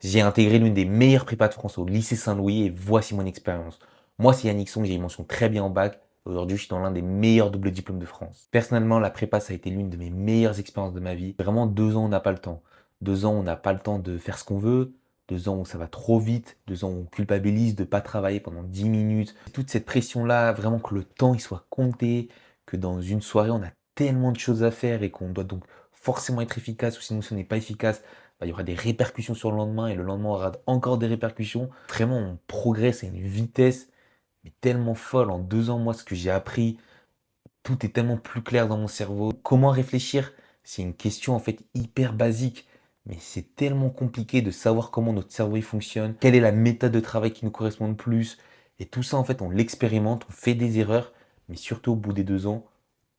J'ai intégré l'une des meilleures prépas de France au lycée Saint-Louis et voici mon expérience. Moi, c'est Yannick Song, j'ai une mention très bien en bac. Aujourd'hui, je suis dans l'un des meilleurs doubles diplômes de France. Personnellement, la prépa, ça a été l'une de mes meilleures expériences de ma vie. Vraiment, 2 ans, on n'a pas le temps. 2 ans, on n'a pas le temps de faire ce qu'on veut. 2 ans où ça va trop vite. 2 ans où on culpabilise de ne pas travailler pendant 10 minutes. Toute cette pression-là, vraiment que le temps il soit compté, que dans une soirée, on a tellement de choses à faire et qu'on doit donc forcément être efficace, ou sinon, si on n'est pas efficace, bah, il y aura des répercussions sur le lendemain et le lendemain aura encore des répercussions. Vraiment, on progresse à une vitesse mais tellement folle. En 2 ans, moi, ce que j'ai appris, tout est tellement plus clair dans mon cerveau. Comment réfléchir? C'est une question en fait hyper basique, mais c'est tellement compliqué de savoir comment notre cerveau il fonctionne, quelle est la méthode de travail qui nous correspond le plus. Et tout ça, en fait, on l'expérimente, on fait des erreurs, mais surtout au bout des 2 ans,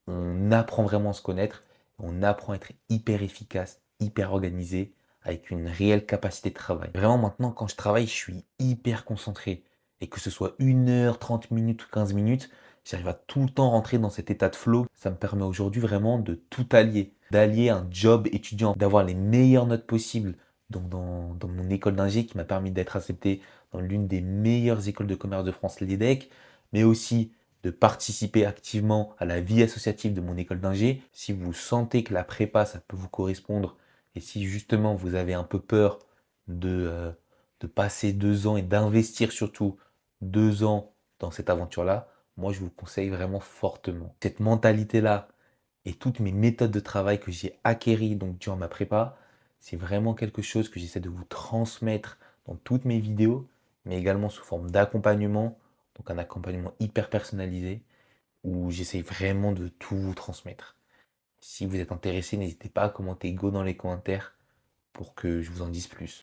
on apprend vraiment à se connaître, on apprend à être hyper efficace, hyper organisé, avec une réelle capacité de travail. Vraiment maintenant, quand je travaille, je suis hyper concentré. Et que ce soit 1 heure, 30 minutes ou 15 minutes, j'arrive à tout le temps rentrer dans cet état de flow. Ça me permet aujourd'hui vraiment de tout allier. D'allier un job étudiant, d'avoir les meilleures notes possibles. Donc dans mon école d'ingé qui m'a permis d'être accepté dans l'une des meilleures écoles de commerce de France, l'EDEC, mais aussi de participer activement à la vie associative de mon école d'ingé. Si vous sentez que la prépa, ça peut vous correspondre, et si justement vous avez un peu peur de passer 2 ans et d'investir surtout 2 ans dans cette aventure-là, moi je vous le conseille vraiment fortement. Cette mentalité-là et toutes mes méthodes de travail que j'ai acquéries donc durant ma prépa, c'est vraiment quelque chose que j'essaie de vous transmettre dans toutes mes vidéos, mais également sous forme d'accompagnement, donc un accompagnement hyper personnalisé où j'essaie vraiment de tout vous transmettre. Si vous êtes intéressé, n'hésitez pas à commenter go dans les commentaires pour que je vous en dise plus.